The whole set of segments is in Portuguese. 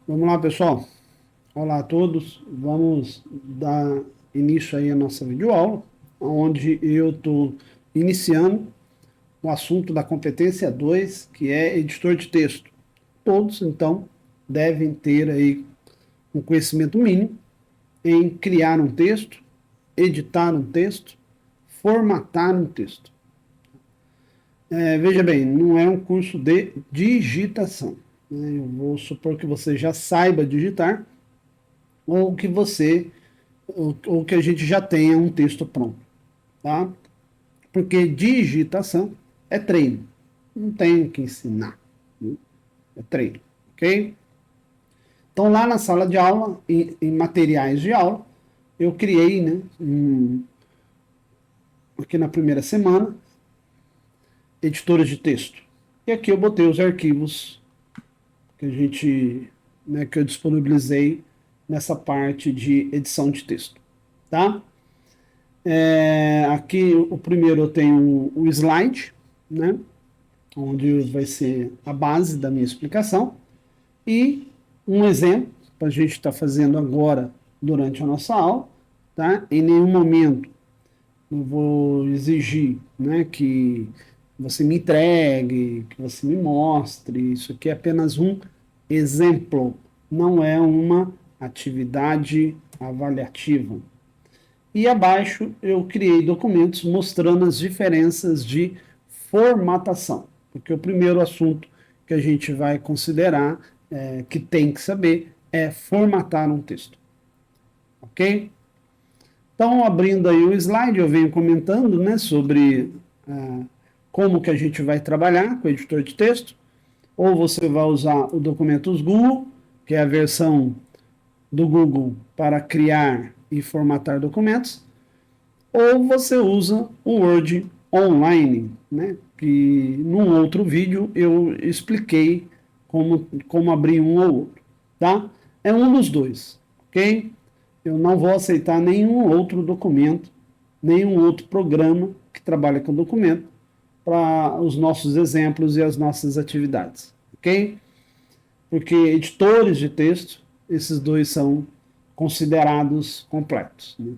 Vamos lá, pessoal. Olá a todos. Vamos dar início aí à nossa videoaula, onde eu estou iniciando o assunto da competência 2, que é editor de texto. Todos, então, devem ter aí um conhecimento mínimo em criar um texto, editar um texto, formatar um texto. Veja bem, não é um curso de digitação, né? Eu vou supor que você já saiba digitar, ou que você ou que a gente já tenha um texto pronto, tá? Porque digitação é treino, não tem que ensinar, né? É treino, ok? Então lá na sala de aula, em materiais de aula, eu criei, né, aqui na primeira semana, editores de texto. E aqui eu botei os arquivos que a gente, né, que eu disponibilizei nessa parte de edição de texto, tá? Aqui o primeiro eu tenho o slide, né, onde vai ser a base da minha explicação, e um exemplo para a gente estar fazendo agora durante a nossa aula. Tá? Em nenhum momento eu vou exigir, né, que você me entregue, que você me mostre. Isso aqui é apenas um exemplo, não é uma atividade avaliativa. E abaixo eu criei documentos mostrando as diferenças de formatação, porque o primeiro assunto que a gente vai considerar, que tem que saber, é formatar um texto, ok? Então, abrindo aí o slide, eu venho comentando, né, sobre como que a gente vai trabalhar com o editor de texto. Ou você vai usar o Documentos Google, que é a versão do Google para criar e formatar documentos, ou você usa o Word Online, né? Que num outro vídeo eu expliquei como abrir um ou outro, tá? É um dos dois, ok? Eu não vou aceitar nenhum outro documento, nenhum outro programa que trabalhe com documento para os nossos exemplos e as nossas atividades, ok? Porque editores de texto, esses dois são considerados completos, né?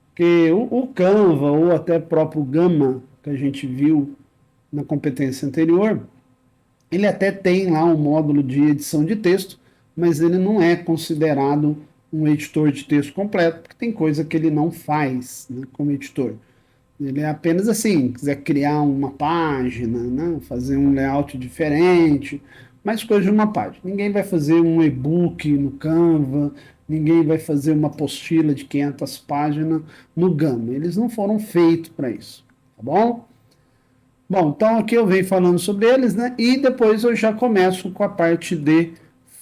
Porque o Canva ou até próprio Gama, que a gente viu na competência anterior, ele até tem lá um módulo de edição de texto, mas ele não é considerado um editor de texto completo, porque tem coisa que ele não faz, né, como editor. Ele é apenas assim, quiser criar uma página, né, fazer um layout diferente, mais coisa de uma página. Ninguém vai fazer um e-book no Canva, ninguém vai fazer uma apostila de 500 páginas no Gama. Eles não foram feitos para isso, tá bom? Bom, então aqui eu venho falando sobre eles, né? E depois eu já começo com a parte de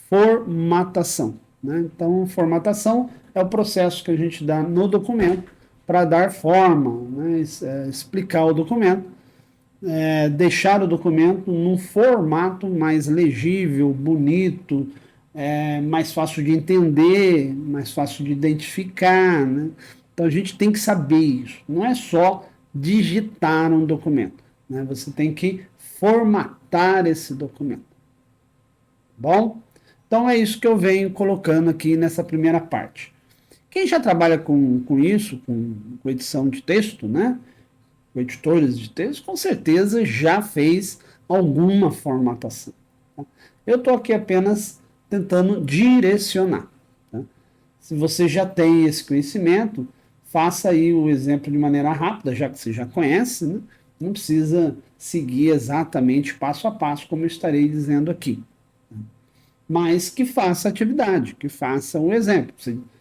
formatação, né? Então, formatação é o processo que a gente dá no documento para dar forma, né? Explicar o documento, deixar o documento num formato mais legível, bonito, mais fácil de entender, mais fácil de identificar, né? Então a gente tem que saber isso. Não é só digitar um documento, né? Você tem que formatar esse documento. Bom? Então é isso que eu venho colocando aqui nessa primeira parte. Quem já trabalha com isso, com edição de texto, né? Com editores de texto, com certeza já fez alguma formatação. Tá? Eu estou aqui apenas tentando direcionar. Tá? Se você já tem esse conhecimento, faça aí o exemplo de maneira rápida, já que você já conhece, né? Não precisa seguir exatamente passo a passo, como eu estarei dizendo aqui. Mas que faça a atividade, que faça o exemplo.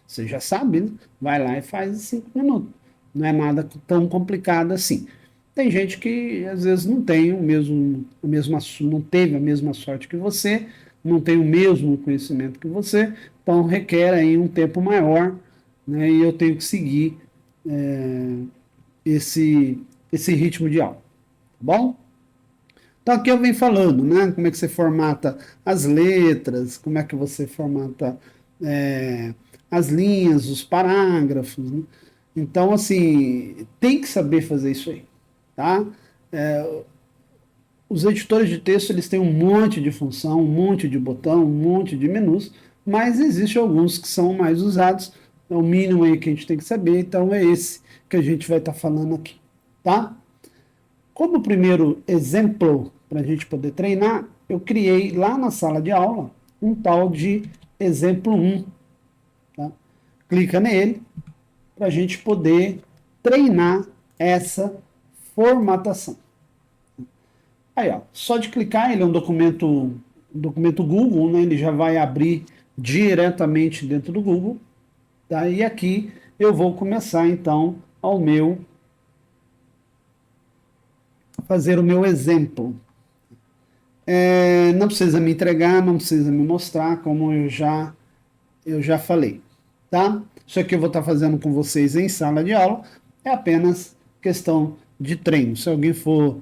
Você já sabe, né? Vai lá e faz em 5 minutos. Não é nada tão complicado assim. Tem gente que às vezes não tem não teve a mesma sorte que você, não tem o mesmo conhecimento que você, então requer aí um tempo maior, né? E eu tenho que seguir é, esse ritmo de aula, tá bom? Então aqui eu venho falando, né? Como é que você formata as letras, como é que você formata é, as linhas, os parágrafos, né? Então, assim, tem que saber fazer isso aí, tá? É, os editores de texto, eles têm um monte de função, um monte de botão, um monte de menus, mas existem alguns que são mais usados, é o mínimo aí que a gente tem que saber, então é esse que a gente vai estar falando aqui, tá? Como primeiro exemplo, para a gente poder treinar, eu criei lá na sala de aula um tal de exemplo 1. Tá? Clica nele para a gente poder treinar essa formatação. Aí, ó, só de clicar, ele é um documento Google, né? Ele já vai abrir diretamente dentro do Google. Tá? E aqui eu vou começar então fazer o meu exemplo. Não precisa me entregar, não precisa me mostrar, como eu já falei, tá? Isso aqui eu vou estar fazendo com vocês em sala de aula, é apenas questão de treino. Se alguém for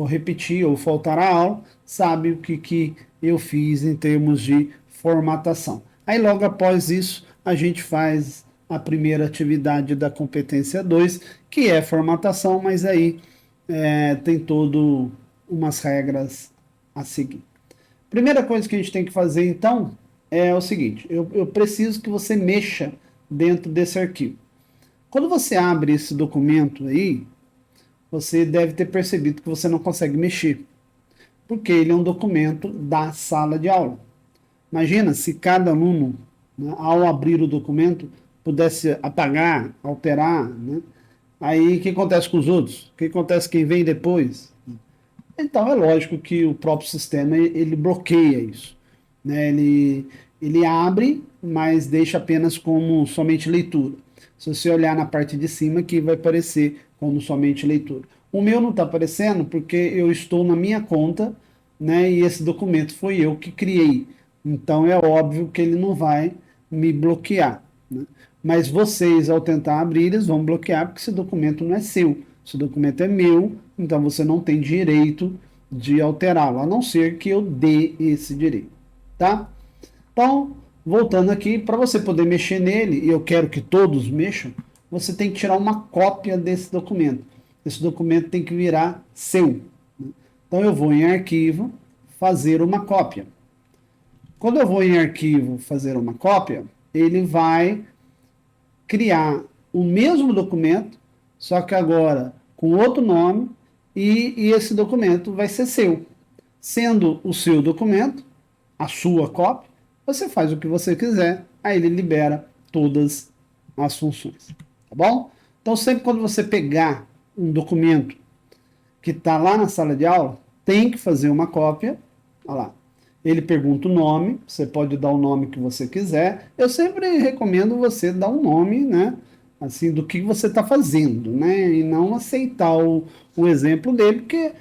repetir ou faltar a aula, sabe o que eu fiz em termos de formatação. Aí logo após isso, a gente faz a primeira atividade da competência 2, que é formatação, mas aí tem todo umas regras a seguir. Primeira coisa que a gente tem que fazer, então, é o seguinte: eu preciso que você mexa dentro desse arquivo. Quando você abre esse documento aí, você deve ter percebido que você não consegue mexer, porque ele é um documento da sala de aula. Imagina se cada aluno, né, ao abrir o documento, pudesse apagar, alterar, né? Aí o que acontece com os outros? O que acontece com quem vem depois? Então é lógico que o próprio sistema ele bloqueia isso, né? Ele abre, mas deixa apenas como somente leitura. Se você olhar na parte de cima, aqui vai aparecer como somente leitura. O meu não está aparecendo porque eu estou na minha conta, né? E esse documento foi eu que criei. Então é óbvio que ele não vai me bloquear, né? Mas vocês, ao tentar abrir, eles vão bloquear porque esse documento não é seu. Esse documento é meu, então você não tem direito de alterá-lo, a não ser que eu dê esse direito, tá? Então, voltando aqui, para você poder mexer nele, e eu quero que todos mexam, você tem que tirar uma cópia desse documento. Esse documento tem que virar seu. Então eu vou em arquivo, fazer uma cópia. Quando eu vou em arquivo, fazer uma cópia, ele vai criar o mesmo documento, só que agora com outro nome, e esse documento vai ser seu. Sendo o seu documento, a sua cópia, você faz o que você quiser, aí ele libera todas as funções. Tá bom? Então, sempre quando você pegar um documento que está lá na sala de aula, tem que fazer uma cópia. Olha lá. Ele pergunta o nome, você pode dar o nome que você quiser. Eu sempre recomendo você dar um nome, né? Assim, do que você está fazendo, né? E não aceitar o exemplo dele, porque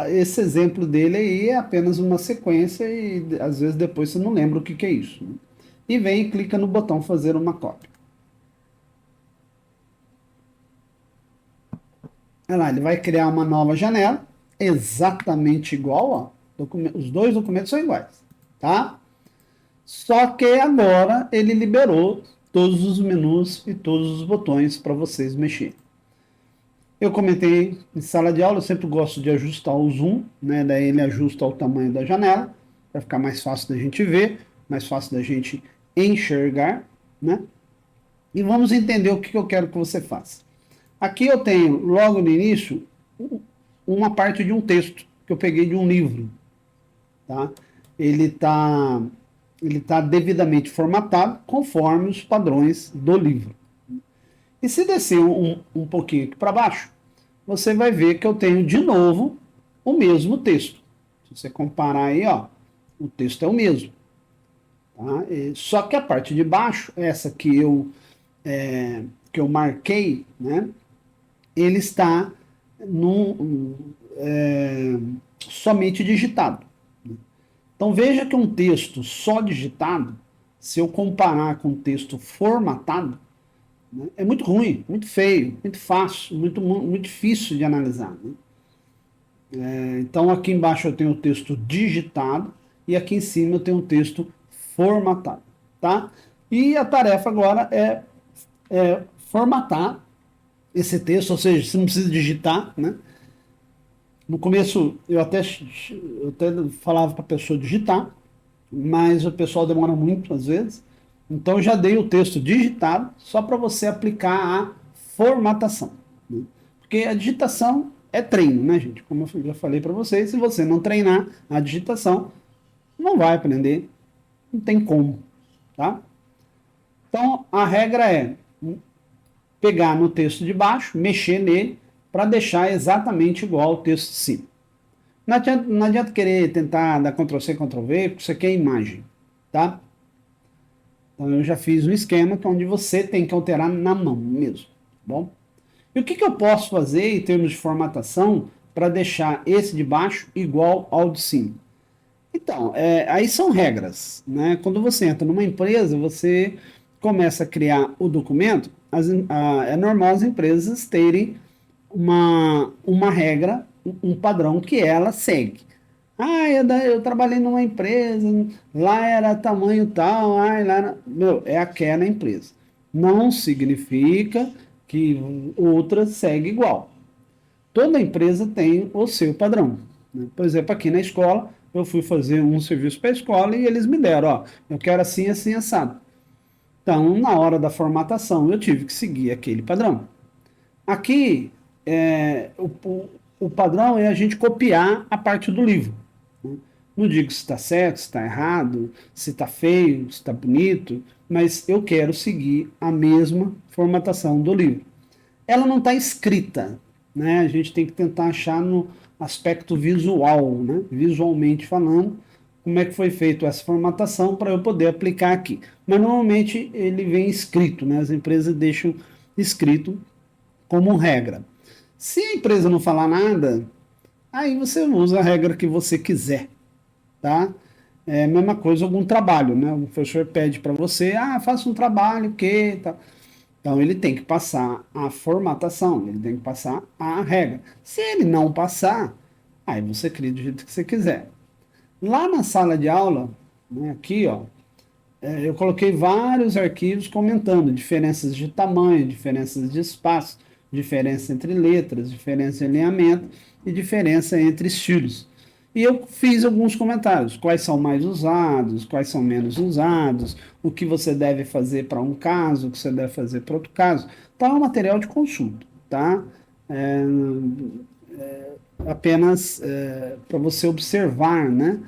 esse exemplo dele aí é apenas uma sequência e às vezes depois você não lembra o que é isso, né? E vem e clica no botão fazer uma cópia. Olha lá, ele vai criar uma nova janela, exatamente igual, ó. Os dois documentos são iguais, tá? Só que agora ele liberou todos os menus e todos os botões para vocês mexerem. Eu comentei em sala de aula, eu sempre gosto de ajustar o zoom, né? Daí ele ajusta ao tamanho da janela, para ficar mais fácil da gente ver, mais fácil da gente enxergar, né? E vamos entender o que eu quero que você faça. Aqui eu tenho, logo no início, uma parte de um texto que eu peguei de um livro, tá? Ele tá devidamente formatado conforme os padrões do livro. E se descer um pouquinho aqui para baixo, você vai ver que eu tenho de novo o mesmo texto. Se você comparar aí, ó, o texto é o mesmo. Tá? Só que a parte de baixo, essa que eu marquei, né, ele está somente digitado. Então veja que um texto só digitado, se eu comparar com um texto formatado, né, é muito ruim, muito feio, muito fácil, muito difícil de analisar. Né? Então aqui embaixo eu tenho o texto digitado e aqui em cima eu tenho o texto formatado. Tá? E a tarefa agora é formatar esse texto, ou seja, você não precisa digitar, né? No começo eu até falava para a pessoa digitar, mas o pessoal demora muito às vezes. Então eu já dei o texto digitado só para você aplicar a formatação, né? Porque a digitação é treino, né, gente? Como eu já falei para vocês, se você não treinar a digitação, não vai aprender, não tem como, tá? Então a regra é pegar no texto de baixo, mexer nele para deixar exatamente igual ao texto de cima. Não adianta querer tentar dar Ctrl+C, Ctrl+V, porque isso aqui é imagem, tá? Então eu já fiz um esquema que é onde você tem que alterar na mão mesmo, tá bom? E o que eu posso fazer em termos de formatação para deixar esse de baixo igual ao de cima? Então, aí são regras, né? Quando você entra numa empresa, você começa a criar o documento, é normal as empresas terem uma regra, um padrão que ela segue. Ah, eu trabalhei numa empresa, lá era tamanho tal, lá era... Meu, é aquela empresa. Não significa que outra segue igual. Toda empresa tem o seu padrão, né? Por exemplo, aqui na escola, eu fui fazer um serviço para a escola e eles me deram, ó, eu quero assim, assim, assado. Então, na hora da formatação, eu tive que seguir aquele padrão. Aqui, o padrão é a gente copiar a parte do livro, né? Não digo se está certo, se está errado, se está feio, se está bonito, mas eu quero seguir a mesma formatação do livro. Ela não está escrita, né? A gente tem que tentar achar no aspecto visual, né? Visualmente falando, como é que foi feita essa formatação para eu poder aplicar aqui. Mas normalmente ele vem escrito, né? As empresas deixam escrito como regra. Se a empresa não falar nada, aí você usa a regra que você quiser, tá? É a mesma coisa algum trabalho, né? O professor pede para você, faça um trabalho que, tá? Então ele tem que passar a formatação, ele tem que passar a regra. Se ele não passar, aí você cria do jeito que você quiser. Lá na sala de aula, né, aqui, ó, eu coloquei vários arquivos comentando diferenças de tamanho, diferenças de espaço, diferença entre letras, diferença em alinhamento e diferença entre estilos. E eu fiz alguns comentários, quais são mais usados, quais são menos usados, o que você deve fazer para um caso, o que você deve fazer para outro caso. Então é um material de consulta, tá? É, apenas para você observar, né,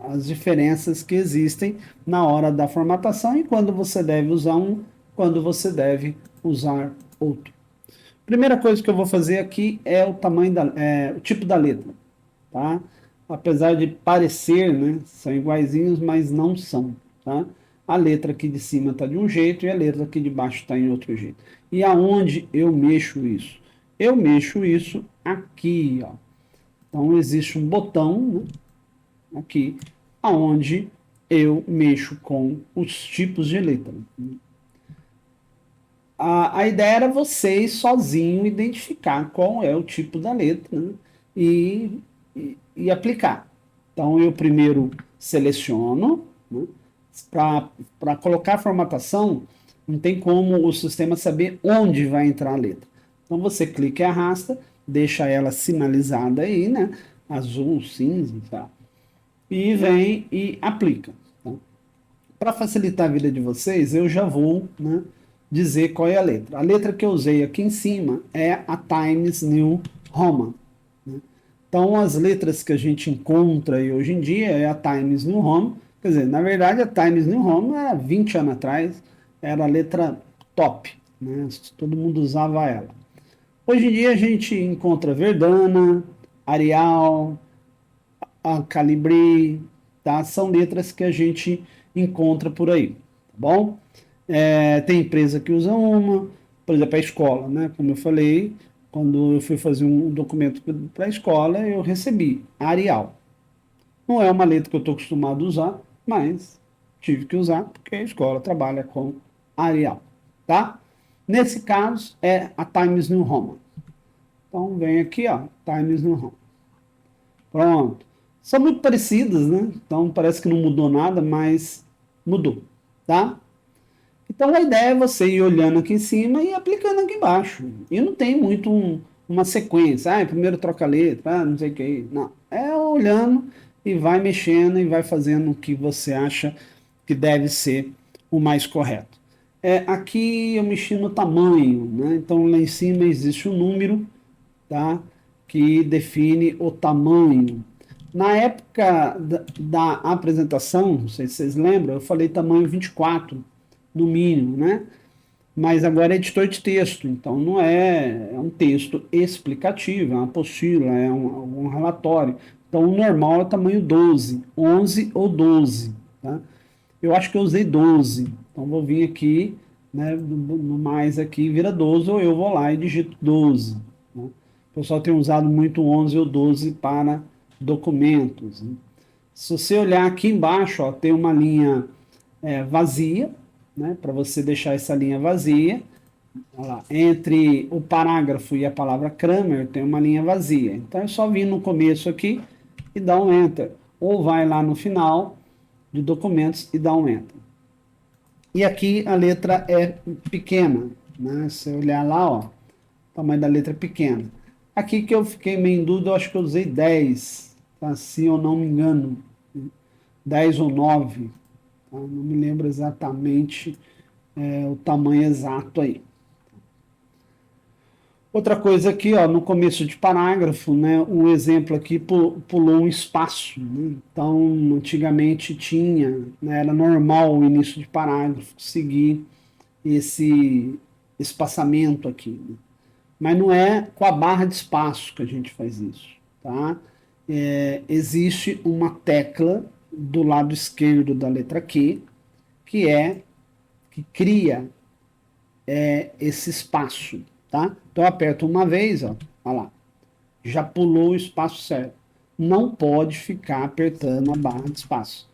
as diferenças que existem na hora da formatação e quando você deve usar um, quando você deve usar outro. Primeira coisa que eu vou fazer aqui é o tamanho o tipo da letra, tá? Apesar de parecer, né, são iguaizinhos, mas não são, tá? A letra aqui de cima está de um jeito e a letra aqui de baixo está em outro jeito. E aonde eu mexo isso? Eu mexo isso aqui, ó. Então existe um botão, né, aqui, aonde eu mexo com os tipos de letra. A ideia era vocês sozinho identificar qual é o tipo da letra, né, e aplicar. Então eu primeiro seleciono, né, para colocar a formatação, não tem como o sistema saber onde vai entrar a letra. Então você clica e arrasta, deixa ela sinalizada aí, né? Azul, cinza, tá? E vem e aplica. Tá? Para facilitar a vida de vocês, eu já vou, né, dizer qual é a letra. A letra que eu usei aqui em cima é a Times New Roman. Né? Então, as letras que a gente encontra aí hoje em dia é a Times New Roman. Quer dizer, na verdade, a Times New Roman era 20 anos atrás, era a letra top. Né? Todo mundo usava ela. Hoje em dia a gente encontra Verdana, Arial, a Calibri, tá? São letras que a gente encontra por aí, tá bom? Tem empresa que usa uma, por exemplo, a escola, né? Como eu falei, quando eu fui fazer um documento para a escola, eu recebi Arial. Não é uma letra que eu estou acostumado a usar, mas tive que usar porque a escola trabalha com Arial, tá? Nesse caso, é a Times New Roman. Então, vem aqui, ó, Times New Roman. Pronto. São muito parecidas, né? Então parece que não mudou nada, mas mudou, tá? Então a ideia é você ir olhando aqui em cima e aplicando aqui embaixo. E não tem muito uma sequência. Primeiro troca a letra, não sei o que. Não. É olhando e vai mexendo e vai fazendo o que você acha que deve ser o mais correto. Aqui eu mexi no tamanho, né? Então lá em cima existe um número, tá? Que define o tamanho. Na época da apresentação, não sei se vocês lembram, eu falei tamanho 24, no mínimo, né? Mas agora é editor de texto, então não é um texto explicativo, é uma apostila, algum relatório. Então o normal é o tamanho 12, 11 ou 12, tá? Eu acho que eu usei 12, então vou vir aqui, né, no mais aqui vira 12, ou eu vou lá e digito 12, né? O pessoal tem usado muito 11 ou 12 para documentos, né? Se você olhar aqui embaixo, ó, tem uma linha vazia, né, para você deixar essa linha vazia. Olha lá, entre o parágrafo e a palavra Kramer tem uma linha vazia. Então é só vir no começo aqui e dar um Enter. Ou vai lá no final de documentos e dá um Enter. E aqui a letra é pequena, né? Se você olhar lá, ó, o tamanho da letra é pequena. Aqui que eu fiquei meio em dúvida, eu acho que eu usei 10, tá? Se eu não me engano, 10 ou 9, tá? Não me lembro exatamente o tamanho exato aí. Outra coisa aqui, ó, no começo de parágrafo, né, um exemplo aqui pulou um espaço, né? Então, antigamente tinha, né, era normal o início de parágrafo seguir esse espaçamento aqui, né? Mas não é com a barra de espaço que a gente faz isso, tá? Existe uma tecla do lado esquerdo da letra Q que cria esse espaço, tá? Então eu aperto uma vez, ó, olha lá, já pulou o espaço certo. Não pode ficar apertando a barra de espaço.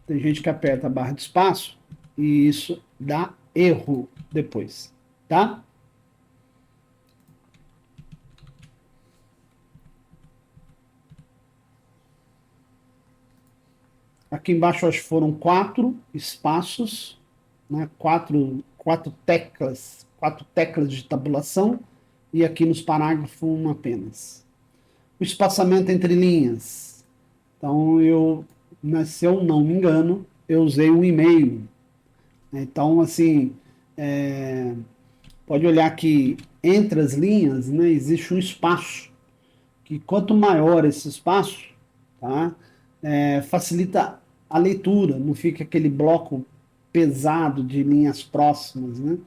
Tem gente que aperta a barra de espaço e isso dá erro depois, tá? Aqui embaixo acho que foram 4 espaços, né? Quatro teclas de tabulação, e aqui nos parágrafos uma apenas. O espaçamento entre linhas. Então se eu não me engano, eu usei um e-mail. Então, assim, pode olhar que entre as linhas, né, existe um espaço, que quanto maior esse espaço, tá, facilita a leitura, não fica aquele bloco pesado de linhas próximas, né?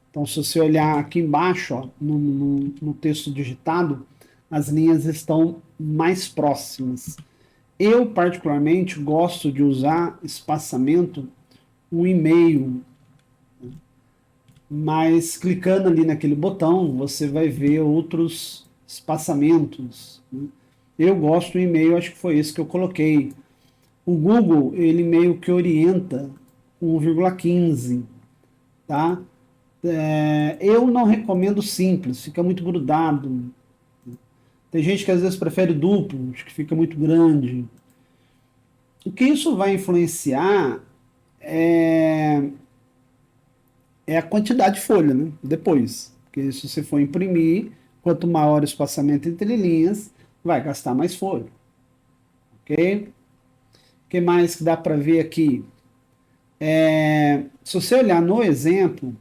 Então, se você olhar aqui embaixo, ó, no texto digitado, as linhas estão mais próximas. Eu, particularmente, gosto de usar espaçamento 1,5, mas clicando ali naquele botão, você vai ver outros espaçamentos, né? Eu gosto do e-mail, acho que foi esse que eu coloquei. O Google, ele meio que orienta 1,15, tá? Eu não recomendo simples, fica muito grudado. Tem gente que às vezes prefere duplo, acho que fica muito grande. O que isso vai influenciar é, é a quantidade de folha, né? Depois. Porque se você for imprimir, quanto maior o espaçamento entre linhas, vai gastar mais folha. Ok? O que mais que dá para ver aqui? Se você olhar no exemplo,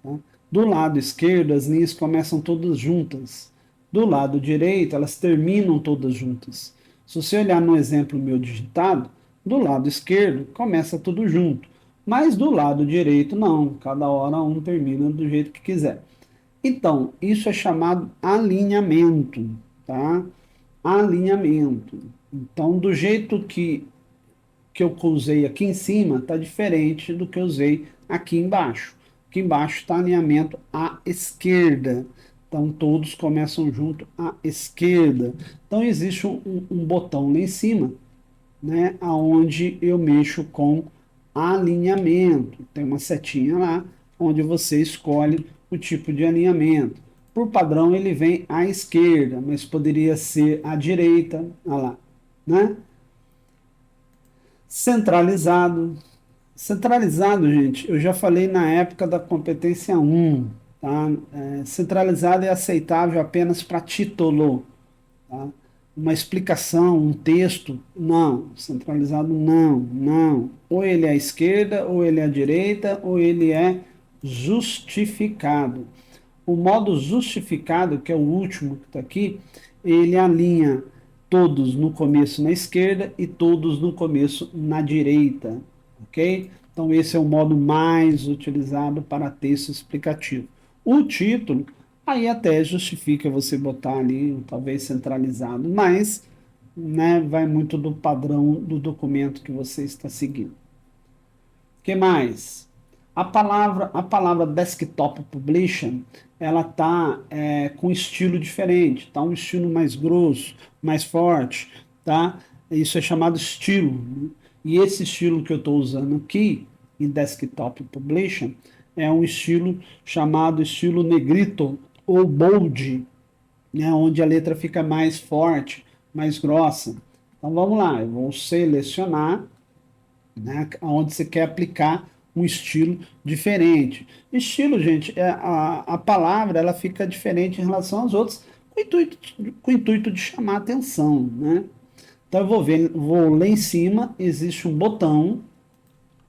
tá? Do lado esquerdo as linhas começam todas juntas. Do lado direito elas terminam todas juntas. Se você olhar no exemplo meu digitado, do lado esquerdo começa tudo junto. Mas do lado direito não, cada hora um termina do jeito que quiser. Então, isso é chamado alinhamento, tá? Alinhamento. Então, do jeito que eu usei aqui em cima está diferente do que eu usei aqui embaixo. Aqui embaixo está alinhamento à esquerda. Então todos começam junto à esquerda. Então existe um botão lá em cima, né, aonde eu mexo com alinhamento. Tem uma setinha lá onde você escolhe o tipo de alinhamento. Por padrão ele vem à esquerda, mas poderia ser à direita, olha lá, né? Centralizado. Centralizado, gente, eu já falei na época da competência 1, tá? Centralizado é aceitável apenas para título, tá? uma explicação, um texto, não. Centralizado, não, não. Ou ele é à esquerda, ou ele é à direita, ou ele é justificado. O modo justificado, que é o último que está aqui, ele alinha todos no começo na esquerda e todos no começo na direita, ok? Então esse é o modo mais utilizado para texto explicativo. O título, aí até justifica você botar ali, talvez centralizado, mas né, vai muito do padrão do documento que você está seguindo. Que mais? A palavra desktop publishing, ela tá com estilo diferente, tá um estilo mais grosso, mais forte, tá? Isso é chamado estilo, né? E esse estilo que eu estou usando aqui em desktop publishing é um estilo chamado estilo negrito ou bold, né? Onde a letra fica mais forte, mais grossa. Então vamos lá, eu vou selecionar, né, onde você quer aplicar um estilo diferente. Estilo, gente, a palavra ela fica diferente em relação aos outros, com o intuito de chamar atenção, né? Então eu vou lá em cima, existe um botão,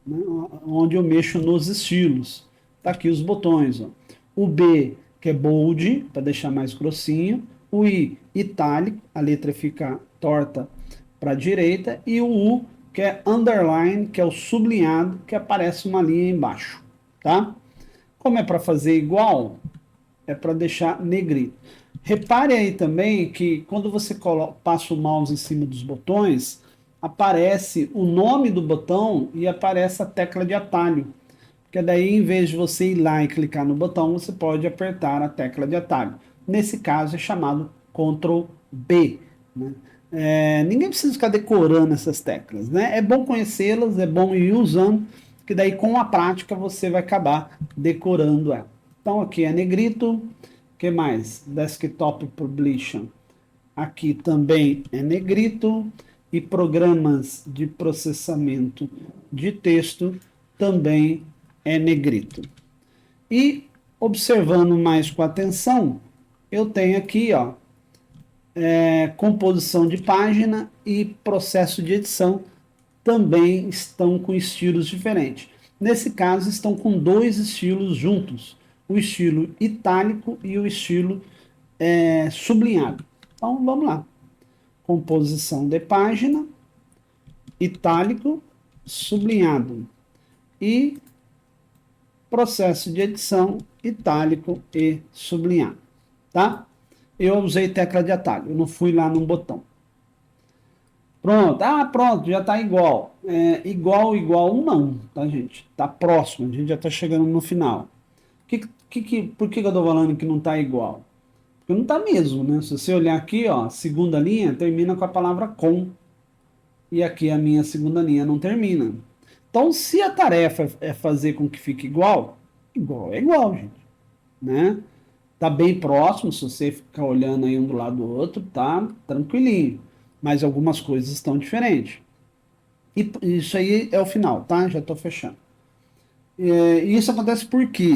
né, onde eu mexo nos estilos. Tá aqui os botões, ó. O B, que é bold, para deixar mais grossinho. O I, itálico, a letra fica torta para a direita. E o U, que é underline, que é o sublinhado, que aparece uma linha embaixo. Tá? Como é para fazer igual, é para deixar negrito. Repare aí também que quando você passa o mouse em cima dos botões, aparece o nome do botão e aparece a tecla de atalho. Porque daí, em vez de você ir lá e clicar no botão, você pode apertar a tecla de atalho. Nesse caso é chamado Ctrl B. Né? Ninguém precisa ficar decorando essas teclas. Né? É bom conhecê-las, é bom ir usando, que daí com a prática você vai acabar decorando ela. Então aqui é negrito. O que mais? Desktop Publishing. Aqui também é negrito. E programas de processamento de texto também é negrito. E observando mais com atenção, eu tenho aqui, ó, composição de página e processo de edição também estão com estilos diferentes. Nesse caso, estão com dois estilos juntos, o estilo itálico e o estilo sublinhado. Então, vamos lá. Composição de página, itálico, sublinhado. E processo de edição, itálico e sublinhado. Tá? Eu usei tecla de atalho, eu não fui lá no botão. Pronto, pronto, já está igual. Igual não, tá, gente? Está próximo, a gente já está chegando no final. Por que eu estou falando que não está igual? Porque não está mesmo, né? Se você olhar aqui, ó, segunda linha termina com a palavra com. E aqui a minha segunda linha não termina. Então, se a tarefa é fazer com que fique igual é igual, gente. Né? Tá bem próximo, se você ficar olhando aí um do lado do outro, tá tranquilinho. Mas algumas coisas estão diferentes. E isso aí é o final, tá? Já estou fechando. E isso acontece por quê?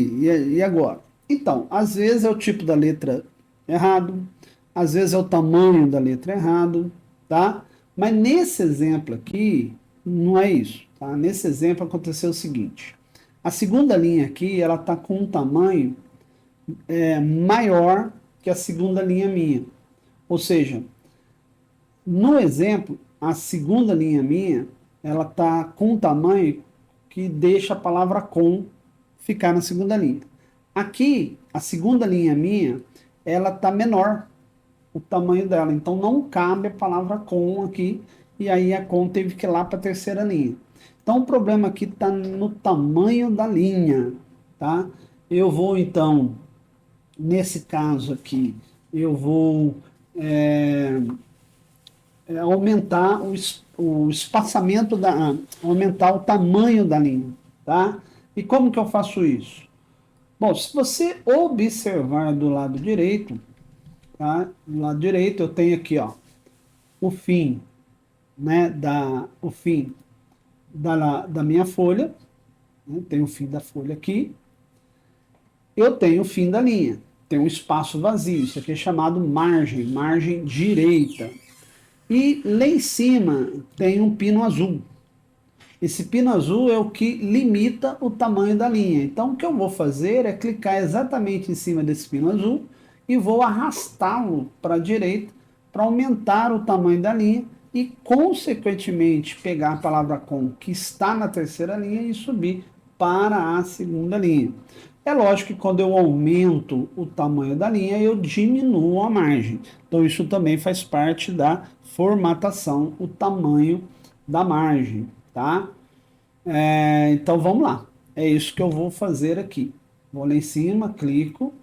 E agora? Então, às vezes é o tipo da letra errado, às vezes é o tamanho da letra errado, tá? Mas nesse exemplo aqui, não é isso, tá? Nesse exemplo aconteceu o seguinte. A segunda linha aqui, ela tá com um tamanho maior que a segunda linha minha. Ou seja, no exemplo, a segunda linha minha, ela está com um tamanho que deixa a palavra com ficar na segunda linha. Aqui, a segunda linha minha, ela está menor, o tamanho dela. Então, não cabe a palavra com aqui, e aí a com teve que ir lá para a terceira linha. Então, o problema aqui está no tamanho da linha, tá? Eu vou, então, nesse caso aqui, eu vou aumentar o espaçamento aumentar o tamanho da linha, tá? E como que eu faço isso? Bom, se você observar do lado direito, tá? Do lado direito eu tenho aqui, ó, o fim, né, o fim da minha folha, né? Tem o fim da folha aqui, eu tenho o fim da linha, tem um espaço vazio, isso aqui é chamado margem direita. E lá em cima tem um pino azul. Esse pino azul é o que limita o tamanho da linha. Então, o que eu vou fazer é clicar exatamente em cima desse pino azul e vou arrastá-lo para a direita para aumentar o tamanho da linha e, consequentemente, pegar a palavra com que está na terceira linha e subir para a segunda linha. É lógico que quando eu aumento o tamanho da linha, eu diminuo a margem. Então, isso também faz parte da formatação, o tamanho da margem, tá? Então, vamos lá. É isso que eu vou fazer aqui. Vou lá em cima, clico,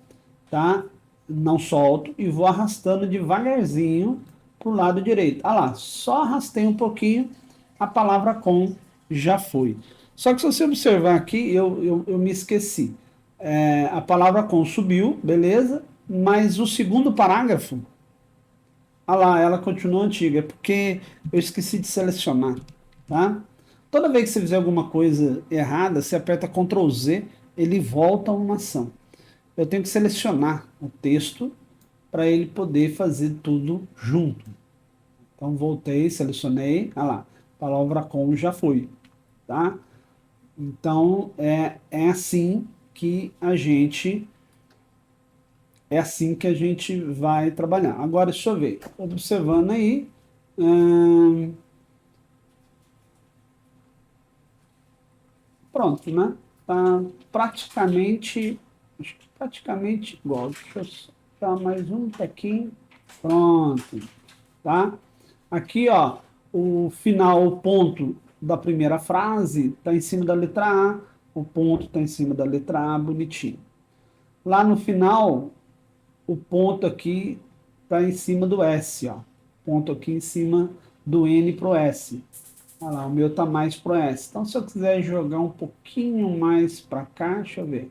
tá? Não solto e vou arrastando devagarzinho para o lado direito. Ah lá, só arrastei um pouquinho, a palavra com já foi. Só que se você observar aqui, eu me esqueci. A palavra com subiu, beleza, mas o segundo parágrafo, ah lá, ela continua antiga, é porque eu esqueci de selecionar, tá? Toda vez que você fizer alguma coisa errada, você aperta Ctrl Z, ele volta a uma ação. Eu tenho que selecionar o texto para ele poder fazer tudo junto. Então voltei, selecionei, ah lá, palavra com já foi, tá? Então é assim que a gente vai trabalhar. Agora deixa eu ver, observando aí, pronto, né? Tá praticamente igual. Deixa eu só dar mais um pouquinho. Pronto, tá? Aqui, ó, o final, o ponto da primeira frase está em cima da letra A, o ponto está em cima da letra A, bonitinho. Lá no final, o ponto aqui está em cima do S, ó. Ponto aqui em cima do N para o S. Olha lá, o meu está mais pro S. Então, se eu quiser jogar um pouquinho mais para cá, deixa eu ver.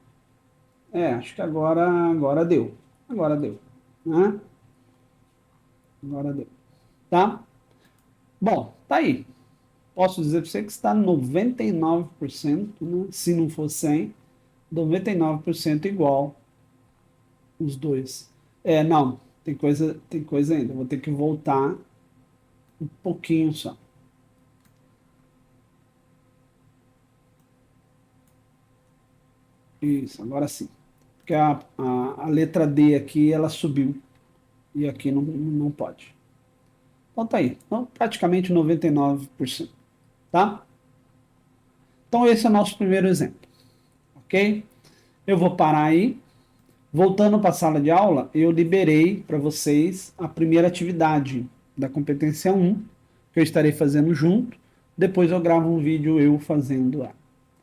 Acho que agora deu. Agora deu. Né? Agora deu. Tá? Bom, tá aí. Posso dizer para você que está 99%, né? Se não for 100, 99% igual os dois. Não, tem coisa ainda. Vou ter que voltar um pouquinho só. Isso, agora sim. Porque a letra D aqui, ela subiu. E aqui não pode. Então tá aí. Então, praticamente 99%. Tá? Então esse é o nosso primeiro exemplo. Ok? Eu vou parar aí. Voltando para a sala de aula, eu liberei para vocês a primeira atividade da competência 1, que eu estarei fazendo junto. Depois eu gravo um vídeo eu fazendo lá. Tá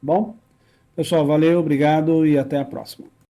bom? Pessoal, valeu, obrigado e até a próxima.